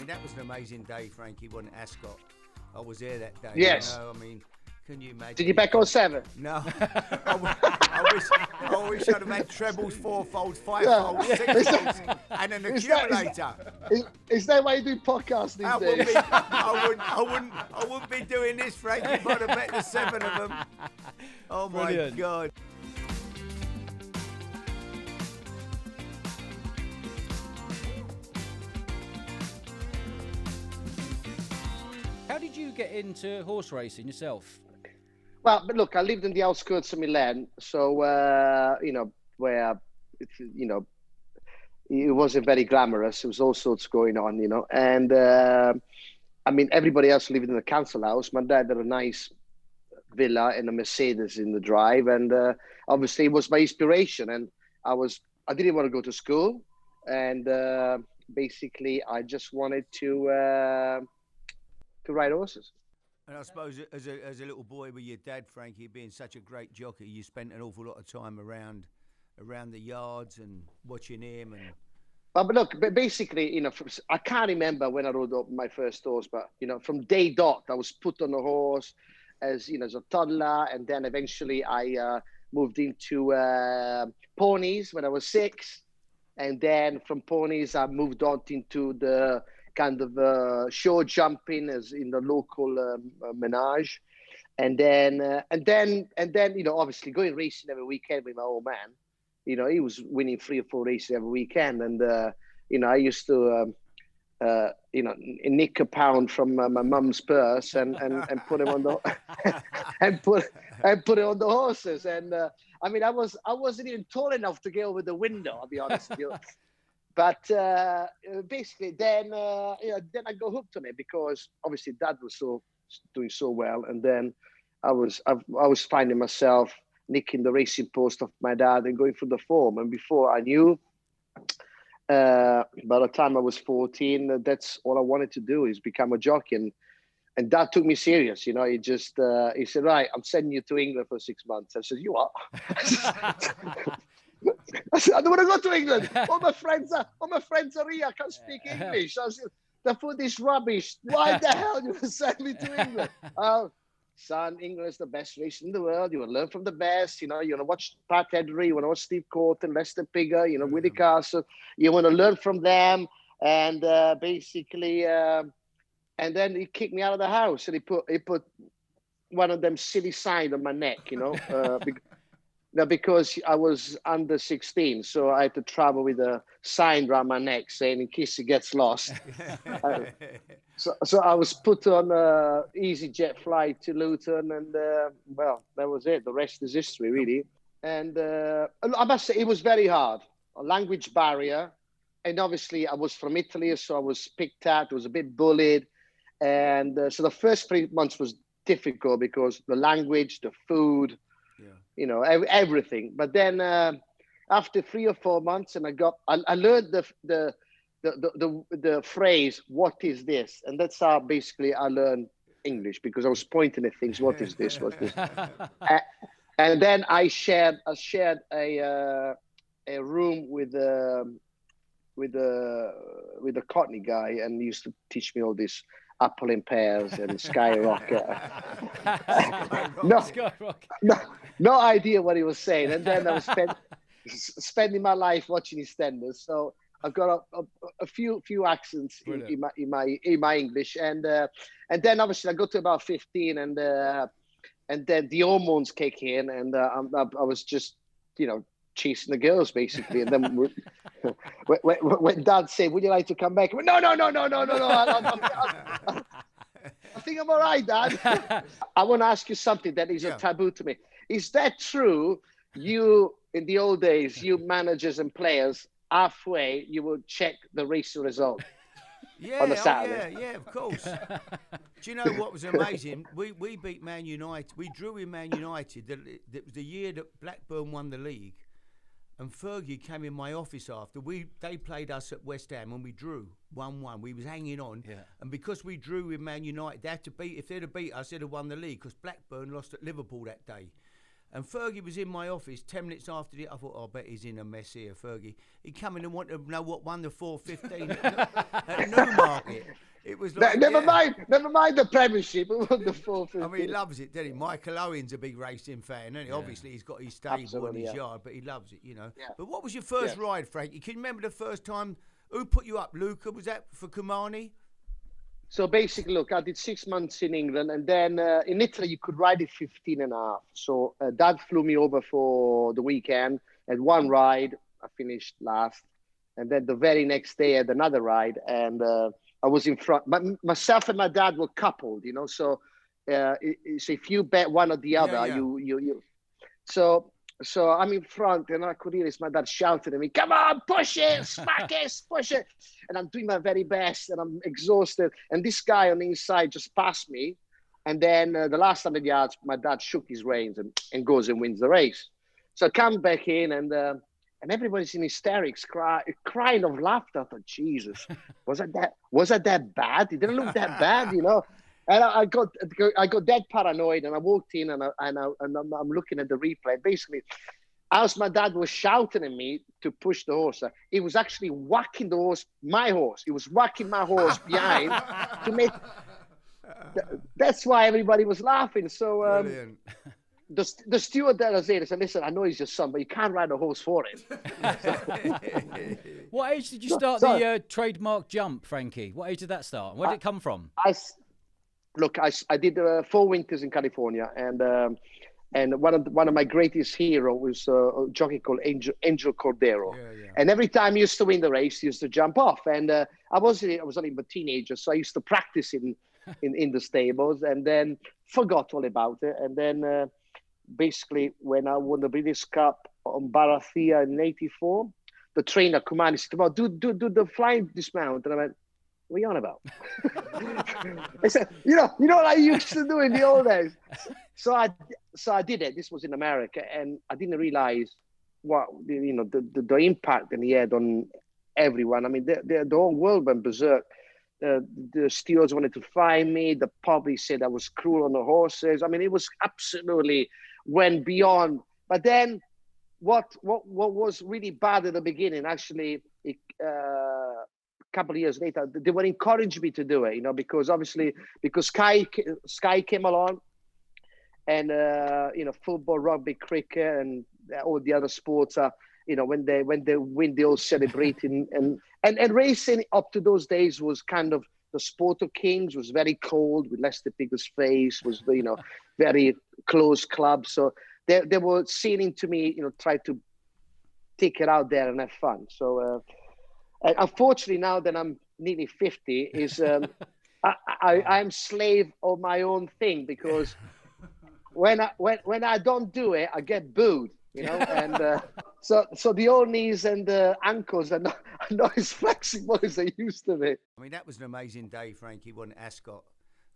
mean, that was an amazing day, Frankie, wasn't it, Ascot? I was there that day. Yes. I mean, can you imagine? Did you back on 7? No. I wish I'd have had trebles, fourfolds, fivefolds, sixfolds, and an accumulator. Is that why you do podcasts these days? I wouldn't be doing this, Frankie, if I'd have bet the 7 of them. Oh, Brilliant. my God. How did you get into horse racing yourself? Well, but look, I lived in the outskirts of Milan, so where it wasn't very glamorous. There was all sorts going on, and I mean, everybody else lived in the council house. My dad had a nice villa and a Mercedes in the drive, and obviously it was my inspiration. And I didn't want to go to school, and basically I just wanted to ride horses. And I suppose as a little boy with your dad, Frankie, being such a great jockey, you spent an awful lot of time around the yards and watching him. And but look, basically, I can't remember when I rode up my first horse, but from day dot, I was put on a horse as a toddler, and then eventually I moved into ponies when I was 6, and then from ponies I moved on into the kind of show jumping as in the local menage, and then obviously going racing every weekend with my old man. He was winning 3 or 4 races every weekend, and I used to nick a pound from my mum's purse and put him on the and put it on the horses. And I mean, I wasn't even tall enough to get over the window, I'll be honest with you. But basically, then I got hooked on it because obviously Dad was doing so well, and then I was finding myself nicking the racing post of my dad and going through the form. And before I knew, by the time I was 14, that's all I wanted to do is become a jockey. And Dad took me serious. He said, right, I'm sending you to England for 6 months. I said, you are? I said, I don't want to go to England. All my friends are here. I can't speak English. I said, the food is rubbish. Why the hell you send me to England? Oh, son, England is the best race in the world. You will learn from the best. You want to watch Pat Hedry. You want to watch Steve Corton, Lester Pigger, Willie Castle. You want to learn from them. And basically, and then he kicked me out of the house, and he put one of them silly signs on my neck, because I was under 16, so I had to travel with a sign around my neck saying, in case he gets lost. So I was put on a EasyJet flight to Luton, and well, that was it. The rest is history, really. And I must say, it was very hard. A language barrier, and obviously I was from Italy, so I was picked at, was a bit bullied. And so the first 3 months was difficult because the language, the food, everything. But then after 3 or 4 months, and I learned the phrase, what is this? And that's how basically I learned English, because I was pointing at things. What is this? What's this? And then I shared a room with a Cockney guy, and he used to teach me all this apple and pears and skyrocket. No idea what he was saying. And then I was spending my life watching EastEnders. So I've got a few accents in my English, and then obviously I got to about 15, and then the hormones kick in, and I was just chasing the girls basically. And then when Dad said, "Would you like to come back?" I went, No. I think I'm all right, Dad. I want to ask you something that is a taboo to me. Is that true? You, in the old days, you managers and players, halfway, you would check the race result on a Saturday? Yeah, of course. Do you know what was amazing? We beat Man United. We drew in Man United. The year that Blackburn won the league. And Fergie came in my office after. They played us at West Ham and we drew 1-1. We was hanging on. Yeah. And because we drew with Man United, they had to beat. If they'd have beat us, they'd have won the league, because Blackburn lost at Liverpool that day. And Fergie was in my office 10 minutes after it. I thought, I bet he's in a mess here, Fergie. He come in and wanted to know what won the 4:15 at Newmarket. It was like, never mind the Premiership. It won the 4:15. I mean, he loves it, doesn't he? Michael Owen's a big racing fan, and obviously he's got his stable and his yard, but he loves it, you know. Yeah. But what was your first ride, Frankie? Can you remember the first time? Who put you up, Luca? Was that for Kumani? So basically, look, I did 6 months in England, and then in Italy, you could ride it 15 and a half. So Dad flew me over for the weekend, had one ride, I finished last. And then the very next day, I had another ride, and I was in front. Myself and my dad were coupled, you know, so if you bet one or the other, you. So I'm in front, and I could hear my dad shouting at me, "Come on, push it, smack it, push it!" And I'm doing my very best, and I'm exhausted. And this guy on the inside just passed me, and then the last 100 yards, my dad shook his reins and goes and wins the race. So I come back in, and everybody's in hysterics, crying of laughter. I thought, Jesus, was I that bad? It didn't look that bad, you know. And I got that paranoid, and I walked in, and I'm looking at the replay. Basically, as my dad was shouting at me to push the horse, he was actually whacking the horse, my horse. He was whacking my horse behind to make. That's why everybody was laughing. So the steward there said, "Listen, I know he's your son, but you can't ride a horse for him." What age did you start the trademark jump, Frankie? What age did that start? Where did it come from? I did 4 winters in California, and one of my greatest heroes was a jockey called Angel Cordero. And every time he used to win the race, he used to jump off. And I was only a teenager, so I used to practice in the stables, and then forgot all about it. And then basically, when I won the British Cup on Barathea in '84, the trainer Kumani said, "Well, do the flying dismount," and I went, "What are you on about?" I said, you know what I used to do in the old days. So I did it. This was in America, and I didn't realize what the impact that he had on everyone. I mean, the whole world went berserk. The stewards wanted to find me. The public said I was cruel on the horses. I mean, it was absolutely went beyond. But then, what was really bad at the beginning, actually, couple of years later, they were encouraging me to do it, you know, because Sky came along, and football, rugby, cricket, and all the other sports are, when they win, they all celebrate. And racing up to those days was kind of the sport of kings. Was very cold, with Lester Piggle's face, was very close club. So they were seeing to me, try to take it out there and have fun. So. Unfortunately, now that I'm nearly 50, I'm slave of my own thing, because when I don't do it, I get booed, and so the old knees and the ankles are not as flexible as they used to be. I mean, that was an amazing day, Frankie, wasn't it, Ascot?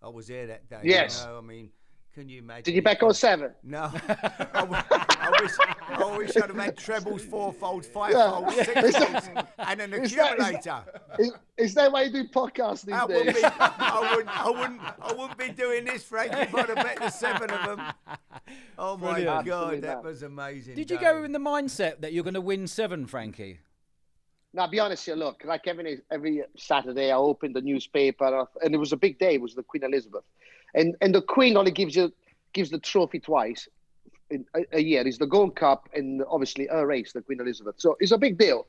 I was there that day. Yes. I mean, can you imagine? Did you back 07? No. I wish I'd have had trebles, fourfolds, fivefolds, sixfolds, and an accumulator. Is that why you do podcasts these days? I wouldn't be doing this, Frankie, if I'd have bet the 7 of them. Oh my Brilliant. God, that was amazing. Did you go in the mindset that you're going to win 7, Frankie? Now, I'll be honest here, look, like every Saturday, I opened the newspaper, and it was a big day. It was the Queen Elizabeth. And the Queen only gives the trophy twice in a year. It's the Gold Cup and obviously her race, the Queen Elizabeth. So it's a big deal.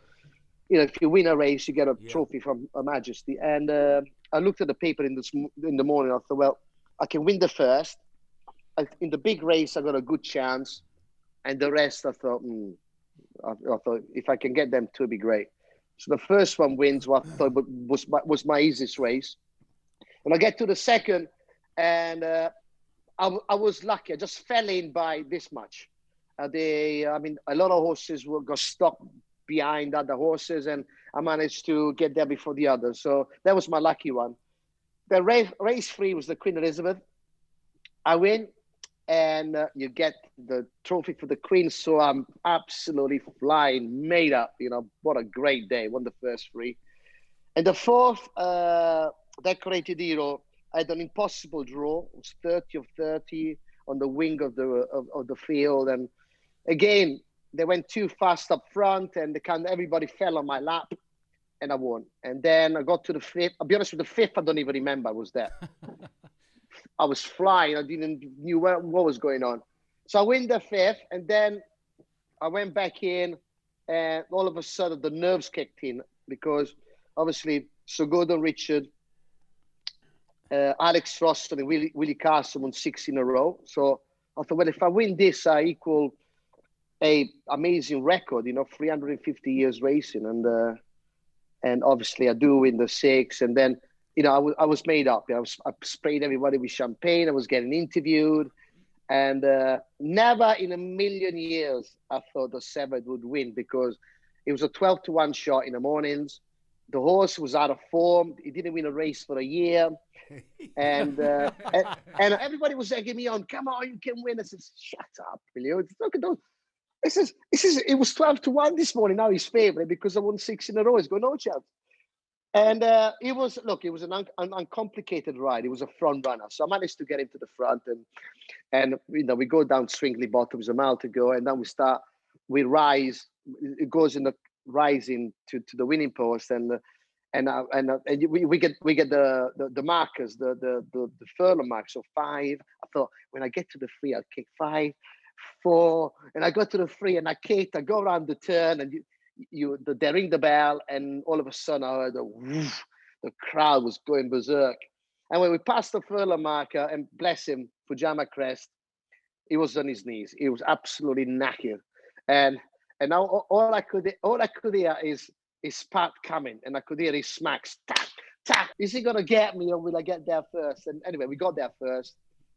If you win a race, you get a trophy from Her Majesty. And I looked at the paper in the morning. I thought, well, I can win the first. In the big race, I got a good chance. And the rest, I thought, I thought if I can get them to, it'd be great. So the first one wins, what I thought was my easiest race. When I get to the second, and I was lucky. I just fell in by this much. A lot of horses got stuck behind other horses, and I managed to get there before the others. So that was my lucky one. The race 3 was the Queen Elizabeth. I win, and you get the trophy for the Queen. So I'm absolutely flying, made up. What a great day. Won the first 3. And the 4th, Decorated Hero, I had an impossible draw. It was 30 of 30. on the wing of the field. And again, they went too fast up front, and everybody fell on my lap, and I won. And then I got to the fifth. I'll be honest with the fifth, I don't even remember I was there. I was flying. I didn't knew what was going on. So I win the fifth, and then I went back in, and all of a sudden the nerves kicked in, because obviously Sir Gordon Richard, Alex Frost, and Willie Carson won 6 in a row. So I thought, well, if I win this, I equal a amazing record, 350 years racing, and obviously I do win the 6, and then I was made up. I sprayed everybody with champagne. I was getting interviewed, and never in a million years I thought the 7 would win, because it was a 12-1 shot in the mornings. The horse was out of form. He didn't win a race for a year. And everybody was egging me on. Come on, you can win. I said, shut up, will you? Look at those. It was 12-1 this morning. Now he's favourite because I won 6 in a row. He's got no chance. And it was an uncomplicated ride. It was a front runner. So I managed to get him to the front, and we go down Stringley Bottoms a mile to go, and then we rise. It goes in the rising to the winning post, and we get the markers, the furlong marks. So 5. I thought, when I get to the 3, I'll kick 5, 4, and I got to the 3, and I kicked. I go around the turn, and they ring the bell, and all of a sudden I heard the crowd was going berserk. And when we passed the furlong marker, and bless him, Pajama Crest, he was on his knees. He was absolutely knackered, and now all I could hear is Pat coming, and I could hear his smacks. Tap, tap. Is he gonna get me, or will I get there first? And anyway, we got there first.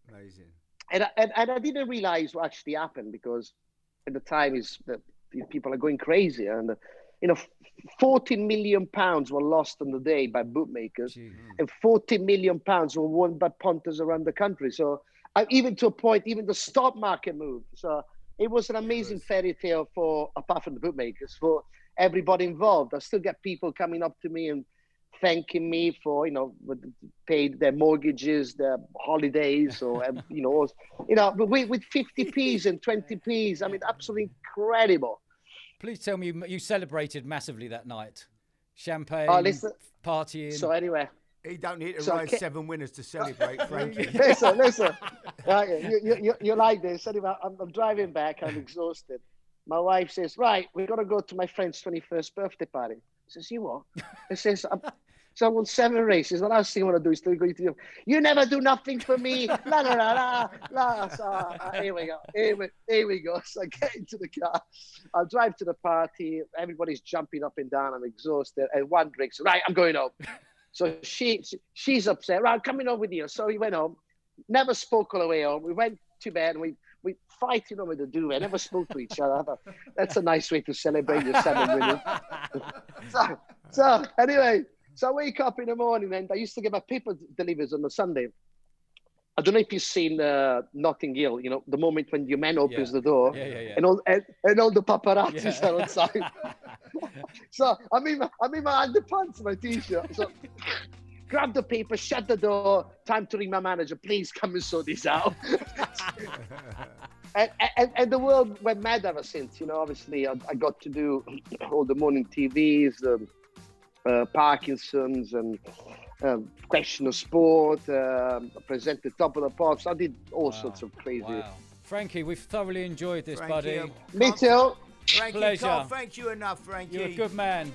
Amazing. And I didn't realize what actually happened, because at the time people are going crazy, and 14 million pounds were lost on the day by bookmakers, and 40 million pounds were won by punters around the country. So even to a point, even the stock market moved. So it was an amazing fairy tale apart from the bookmakers, for everybody involved. I still get people coming up to me and thanking me for, paid their mortgages, their holidays, or, with 50p's and 20p's. I mean, absolutely incredible. Please tell me you celebrated massively that night. Champagne, partying. So anyway. He don't need to ride 7 winners to celebrate, Frankie. Listen. You like this. Anyway, I'm driving back. I'm exhausted. My wife says, right, we're going to go to my friend's 21st birthday party. I says, you what? I says, so I won 7 races. The last thing I want to do is to go to you never do nothing for me. La, la, la, la, la. So here we go. Here we go. So I get into the car. I drive to the party. Everybody's jumping up and down. I'm exhausted. And one drinks. Right, I'm going home. So she's upset. Right, I'm coming home with you. So we went home. Never spoke all the way home. We went to bed, and we fighting over the duvet. Never spoke to each other. I thought, that's a nice way to celebrate your 7 winners. So anyway, so I wake up in the morning, and I used to get my paper delivered on a Sunday. I don't know if you've seen Notting Hill, the moment when your man opens the door, and all the paparazzis are outside. So I'm in my underpants, my t-shirt. So grab the paper, shut the door. Time to ring my manager. Please come and sort this out. and the world went mad ever since. Obviously I got to do all the morning TVs, Parkinson's, and Question of Sport. I presented Top of the Pops. I did all sorts of crazy. Wow. Frankie, we've thoroughly enjoyed this, Frankie, buddy. Me too. Frankie, Pleasure. can't thank you enough, Frankie. You're a good man.